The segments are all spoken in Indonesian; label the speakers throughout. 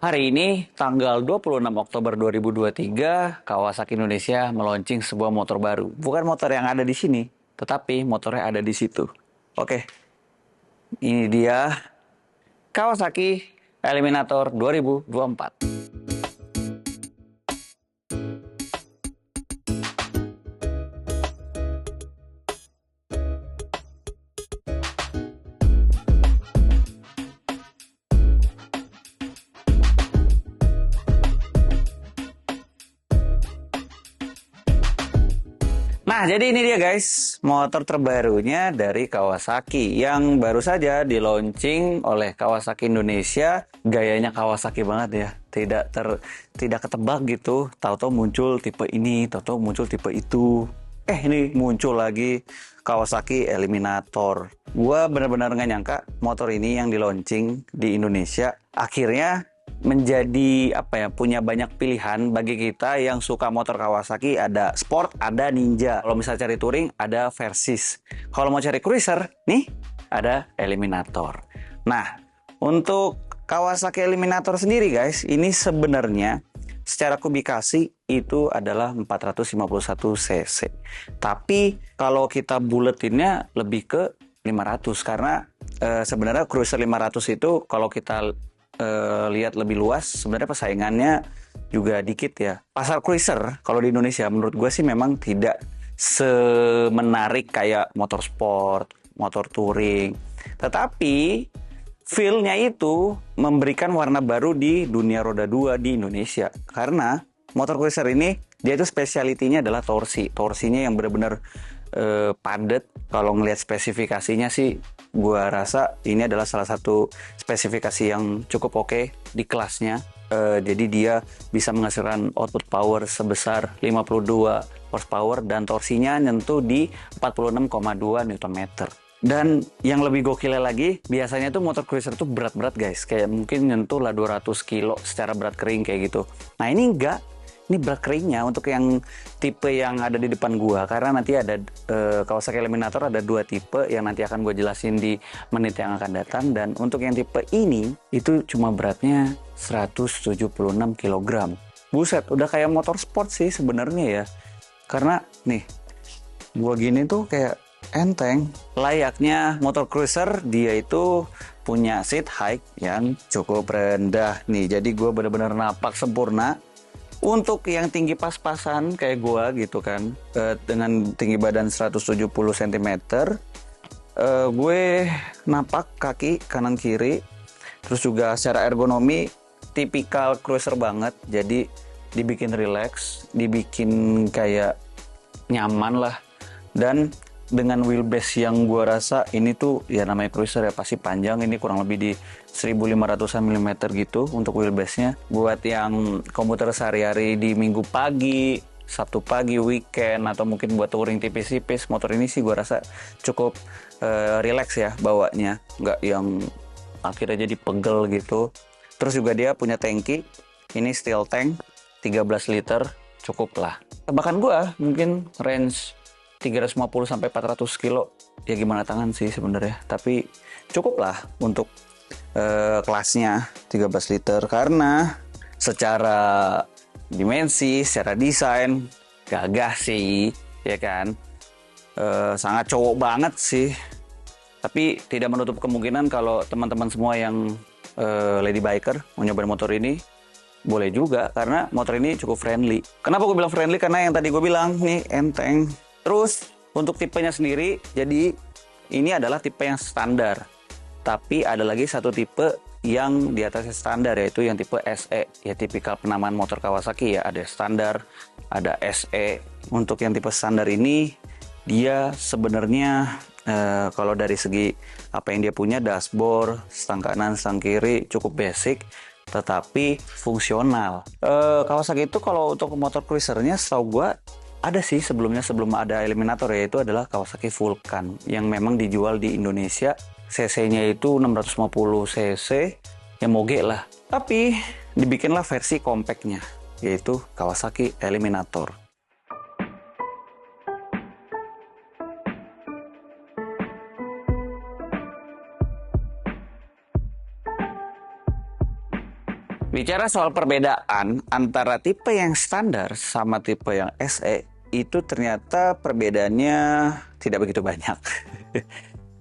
Speaker 1: Hari ini, tanggal 26 Oktober 2023, Kawasaki Indonesia meluncing sebuah motor baru. Bukan motor yang ada di sini, tetapi motornya ada di situ. Oke, ini dia Kawasaki Eliminator 2024. Nah, jadi ini dia guys, motor terbarunya dari Kawasaki yang baru saja di launching oleh Kawasaki Indonesia. Gayanya Kawasaki banget ya, tidak ketebak gitu. Tahu-tahu muncul tipe ini, tahu-tahu muncul tipe itu. Ini muncul lagi Kawasaki Eliminator. Gua benar-benar nggak nyangka motor ini yang di launching di Indonesia akhirnya menjadi punya banyak pilihan bagi kita yang suka motor Kawasaki. Ada sport, ada ninja. Kalau misalnya cari touring ada Versys. Kalau mau cari cruiser nih ada Eliminator. Nah, untuk Kawasaki Eliminator sendiri guys, ini sebenarnya secara kubikasi itu adalah 451 cc. Tapi kalau kita buletinnya lebih ke 500 karena sebenarnya cruiser 500 itu kalau kita lihat lebih luas, sebenarnya persaingannya juga dikit ya. Pasar cruiser kalau di Indonesia menurut gue sih memang tidak semenarik kayak motor sport, motor touring. Tetapi feel-nya itu memberikan warna baru di dunia roda 2 di Indonesia. Karena motor cruiser ini dia itu specialty-nya adalah torsi. Torsinya yang benar-benar padat. Kalau ngelihat spesifikasinya sih gua rasa ini adalah salah satu spesifikasi yang cukup oke di kelasnya. Jadi dia bisa menghasilkan output power sebesar 52 horsepower dan torsinya nyentuh di 46,2 Nm. Dan yang lebih gokilnya lagi, biasanya tuh motor cruiser tuh berat-berat guys. Kayak mungkin nyentuh lah 200 kilo secara berat kering kayak gitu. Nah ini enggak. Ini berat keringnya untuk yang tipe yang ada di depan gua. Karena nanti ada Kawasaki Eliminator ada dua tipe yang nanti akan gue jelasin di menit yang akan datang. Dan untuk yang tipe ini, itu cuma beratnya 176 kg. Buset, udah kayak motor sport sih sebenarnya ya. Karena nih, gua gini tuh kayak enteng. Layaknya motor cruiser, dia itu punya seat height yang cukup rendah nih. Jadi gue benar-benar napak sempurna. Untuk yang tinggi pas-pasan kayak gua gitu kan, dengan tinggi badan 170 cm, gue napak kaki kanan kiri. Terus juga secara ergonomi tipikal cruiser banget. Jadi dibikin relax, dibikin kayak nyaman lah. Dan dengan wheelbase yang gue rasa ini tuh ya namanya cruiser ya pasti panjang, ini kurang lebih di 1500 mm gitu untuk wheelbase-nya. Buat yang komuter sehari-hari di minggu pagi, Sabtu pagi, weekend, atau mungkin buat touring tipis-tipis, motor ini sih gue rasa cukup relax ya bawanya, nggak yang akhirnya jadi pegel gitu. Terus juga dia punya tangki, ini steel tank 13 liter, cukup lah. Tebakan gue mungkin range 350 sampai 400 kilo ya gimana tangan sih sebenarnya, tapi cukup lah untuk kelasnya 13 liter karena secara dimensi, secara desain gagah sih ya kan. Sangat cowok banget sih, tapi tidak menutup kemungkinan kalau teman-teman semua yang lady biker mau nyobain motor ini boleh juga karena motor ini cukup friendly. Kenapa gue bilang friendly? Karena yang tadi gue bilang nih enteng. Terus untuk tipenya sendiri, jadi ini adalah tipe yang standar. Tapi ada lagi satu tipe yang di atasnya standar, yaitu yang tipe SE. Ya tipikal penamaan motor Kawasaki ya, ada standar, ada SE. Untuk yang tipe standar ini, dia sebenarnya kalau dari segi apa yang dia punya, dashboard, stang kanan, stang kiri, cukup basic. Tetapi fungsional. Kawasaki itu kalau untuk motor cruisernya setahu gue ada sih sebelumnya, sebelum ada Eliminator, yaitu adalah Kawasaki Vulcan yang memang dijual di Indonesia. cc-nya itu 650 cc, yang moge lah. Tapi dibikinlah versi compactnya, yaitu Kawasaki Eliminator. Bicara soal perbedaan antara tipe yang standar sama tipe yang SE, itu ternyata perbedaannya tidak begitu banyak.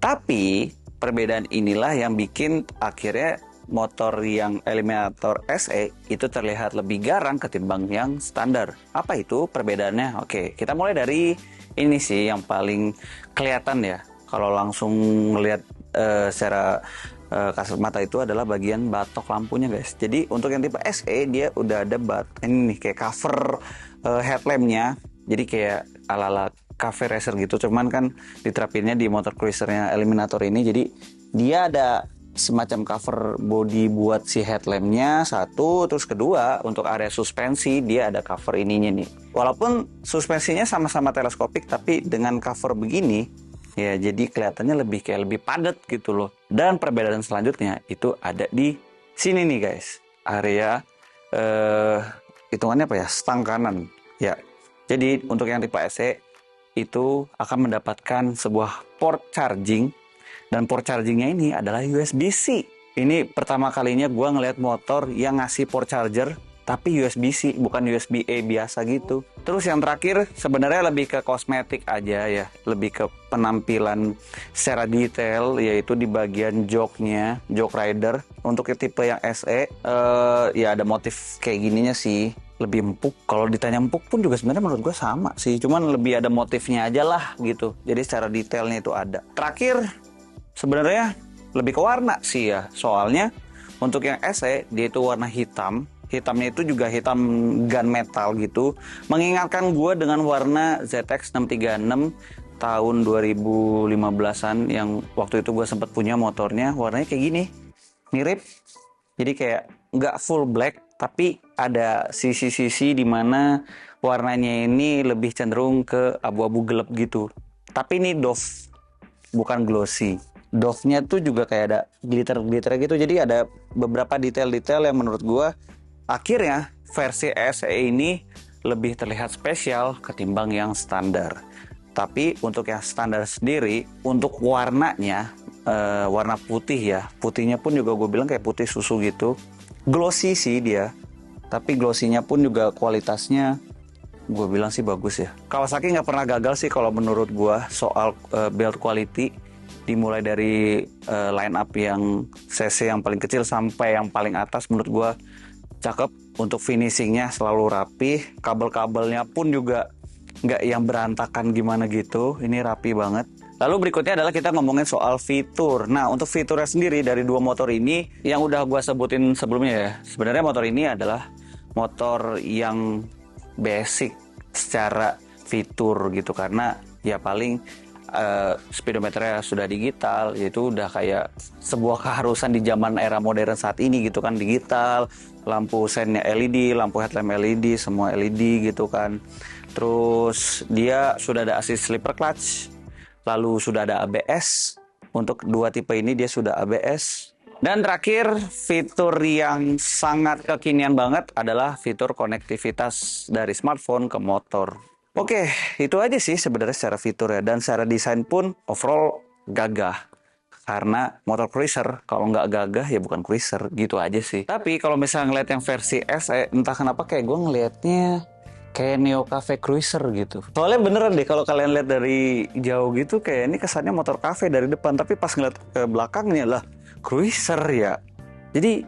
Speaker 1: Tapi perbedaan inilah yang bikin akhirnya motor yang Eliminator SE itu terlihat lebih garang ketimbang yang standar. Apa itu perbedaannya? Oke, kita mulai dari ini sih yang paling kelihatan ya. Kalau langsung ngelihat secara kasat mata itu adalah bagian batok lampunya guys. Jadi untuk yang tipe SE dia udah ada ini nih kayak cover headlampnya. Jadi kayak ala-ala cafe racer gitu. Cuman kan diterapinnya di motor cruisernya Eliminator ini. Jadi dia ada semacam cover body buat si headlampnya satu, terus kedua untuk area suspensi dia ada cover ininya nih. Walaupun suspensinya sama-sama teleskopik tapi dengan cover begini ya jadi kelihatannya lebih padat gitu loh. Dan perbedaan selanjutnya itu ada di sini nih guys, area hitungannya apa ya, stang kanan ya. Jadi untuk yang tipe SE itu akan mendapatkan sebuah port charging. Dan port chargingnya ini adalah USB-C. Ini pertama kalinya gue ngeliat motor yang ngasih port charger tapi USB-C, bukan USB-A biasa gitu. Terus yang terakhir sebenarnya lebih ke kosmetik aja ya, lebih ke penampilan secara detail, yaitu di bagian joknya, jok rider. Untuk tipe yang SE ya ada motif kayak gininya sih, lebih empuk. Kalau ditanya empuk pun juga sebenarnya menurut gue sama sih, cuman lebih ada motifnya aja lah gitu. Jadi secara detailnya itu ada. Terakhir sebenarnya lebih ke warna sih ya, soalnya untuk yang SE dia itu warna hitam. Hitamnya itu juga hitam gunmetal gitu, mengingatkan gue dengan warna ZX 636 tahun 2015an yang waktu itu gue sempat punya motornya. Warnanya kayak gini, mirip. Jadi kayak nggak full black, tapi ada sisi-sisi di mana warnanya ini lebih cenderung ke abu-abu gelap gitu. Tapi ini doff, bukan glossy. Doff-nya tuh juga kayak ada glitter-glitter gitu. Jadi ada beberapa detail-detail yang menurut gue akhirnya versi SE ini lebih terlihat spesial ketimbang yang standar. Tapi untuk yang standar sendiri, untuk warnanya warna putih ya, putihnya pun juga gue bilang kayak putih susu gitu. Glossy sih dia, tapi glossy-nya pun juga kualitasnya gue bilang sih bagus ya. Kawasaki nggak pernah gagal sih kalau menurut gue soal build quality. Dimulai dari line up yang cc yang paling kecil sampai yang paling atas menurut gue cakep. Untuk finishingnya selalu rapi, kabel-kabelnya pun juga nggak yang berantakan gimana gitu, ini rapi banget. Lalu berikutnya adalah kita ngomongin soal fitur. Nah untuk fiturnya sendiri dari dua motor ini yang udah gue sebutin sebelumnya ya, sebenarnya motor ini adalah motor yang basic secara fitur gitu, karena ya paling speedometernya sudah digital, itu udah kayak sebuah keharusan di zaman era modern saat ini gitu kan, digital, lampu sennya LED, lampu headlamp LED, semua LED gitu kan. Terus dia sudah ada assist slipper clutch, lalu sudah ada ABS. Untuk dua tipe ini dia sudah ABS. Dan terakhir fitur yang sangat kekinian banget adalah fitur konektivitas dari smartphone ke motor. Oke, itu aja sih sebenarnya secara fitur ya. Dan secara desain pun overall gagah. Karena motor cruiser, kalau nggak gagah ya bukan cruiser, gitu aja sih. Tapi kalau misalnya ngeliat yang versi SE, entah kenapa kayak gue ngeliatnya kayak Neo Cafe Cruiser gitu. Soalnya beneran deh kalau kalian lihat dari jauh gitu, kayak ini kesannya motor cafe dari depan. Tapi pas ngeliat ke belakangnya lah, cruiser ya. Jadi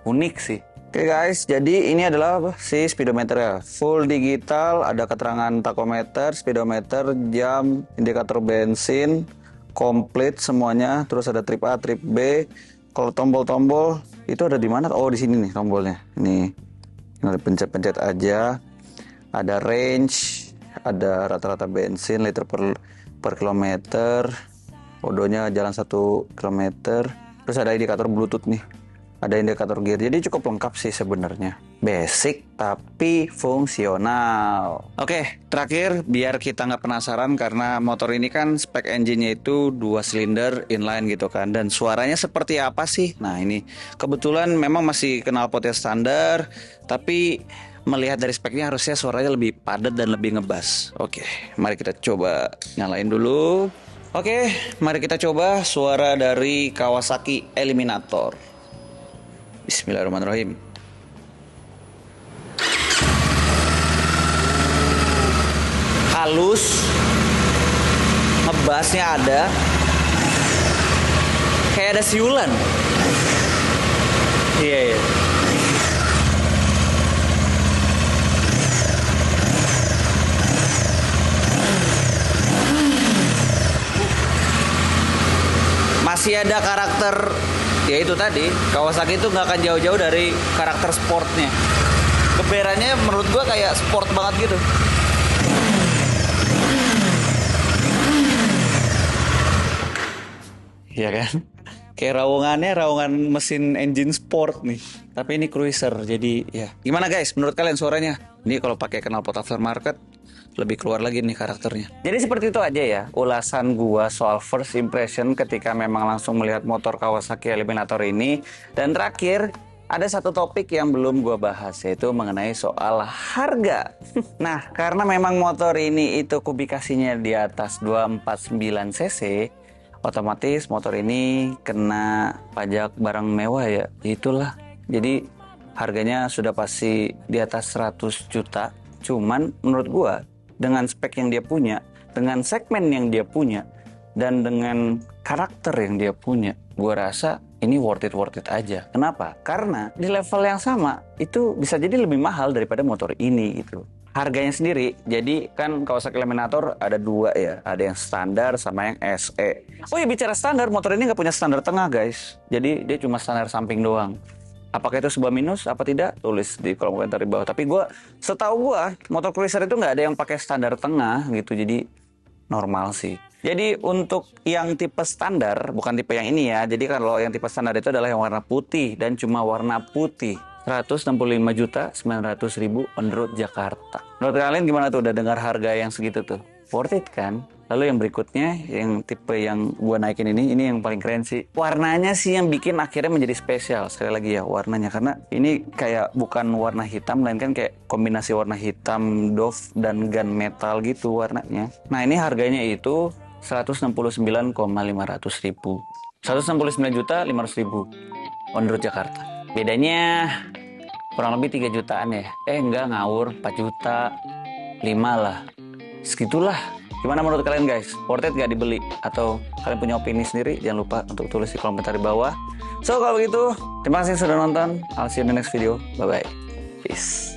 Speaker 1: unik sih. Oke guys, jadi ini adalah si speedometer ya, full digital, ada keterangan tachometer, speedometer, jam, indikator bensin, komplit semuanya. Terus ada trip A, trip B. Kalau tombol-tombol itu ada di mana? Oh di sini nih tombolnya. Ini pencet-pencet aja. Ada range, ada rata-rata bensin liter per kilometer, odonya jalan 1 kilometer. Terus ada indikator Bluetooth nih. Ada indikator gear, jadi cukup lengkap sih sebenarnya. Basic tapi fungsional. Oke, terakhir biar kita nggak penasaran, karena motor ini kan spek engine-nya itu 2 silinder inline gitu kan. Dan suaranya seperti apa sih? Nah ini kebetulan memang masih knalpotnya standar, tapi melihat dari speknya harusnya suaranya lebih padat dan lebih ngebas. Oke, mari kita coba nyalain dulu. Oke, mari kita coba suara dari Kawasaki Eliminator. Bismillahirrahmanirrahim. halus, ngebasnya ada, kayak ada siulan. Iya, iya. Masih ada karakter, ya itu tadi, Kawasaki itu nggak akan jauh-jauh dari karakter sportnya. Keberannya menurut gua kayak sport banget gitu. Iya kan? Kayak raungan mesin engine sport nih. Tapi ini cruiser, jadi ya. Gimana guys, menurut kalian suaranya? Ini kalau pakai knalpot aftermarket, lebih keluar lagi nih karakternya. Jadi seperti itu aja ya ulasan gua soal first impression ketika memang langsung melihat motor Kawasaki Eliminator ini. Dan terakhir, ada satu topik yang belum gua bahas, yaitu mengenai soal harga. Nah, karena memang motor ini itu kubikasinya di atas 249 cc, otomatis motor ini kena pajak barang mewah ya. Itulah. Jadi harganya sudah pasti di atas 100 juta. Cuman menurut gua dengan spek yang dia punya, dengan segmen yang dia punya, dan dengan karakter yang dia punya, gue rasa ini worth it aja. Kenapa? Karena di level yang sama, itu bisa jadi lebih mahal daripada motor ini gitu. Harganya sendiri, jadi kan Kawasaki Eliminator ada dua ya, ada yang standar sama yang SE. Oh ya, bicara standar, motor ini nggak punya standar tengah guys. Jadi dia cuma standar samping doang. Apakah itu sebuah minus? Apa tidak? Tulis di kolom komentar di bawah. Tapi setahu gue, motor cruiser itu nggak ada yang pakai standar tengah gitu. Jadi normal sih. Jadi untuk yang tipe standar, bukan tipe yang ini ya. Jadi kalau yang tipe standar itu adalah yang warna putih dan cuma warna putih. 165.900.000 on road Jakarta. Menurut kalian gimana tuh? Udah dengar harga yang segitu tuh? Worth it kan? Lalu yang berikutnya, yang tipe yang gua naikin ini yang paling keren sih. Warnanya sih yang bikin akhirnya menjadi spesial. Sekali lagi ya, warnanya. Karena ini kayak bukan warna hitam, melainkan kayak kombinasi warna hitam, doff, dan gunmetal gitu warnanya. Nah ini harganya itu 169.500.000. 169.500.000 on road Jakarta. Bedanya kurang lebih 3 jutaan ya. Enggak, ngawur, 4 juta, 5 lah. Segitulah. Gimana menurut kalian guys? Worth it gak dibeli? Atau kalian punya opini sendiri? Jangan lupa untuk tulis di kolom komentar di bawah. So kalau begitu, terima kasih sudah nonton. I'll see you in the next video. Bye-bye. Peace.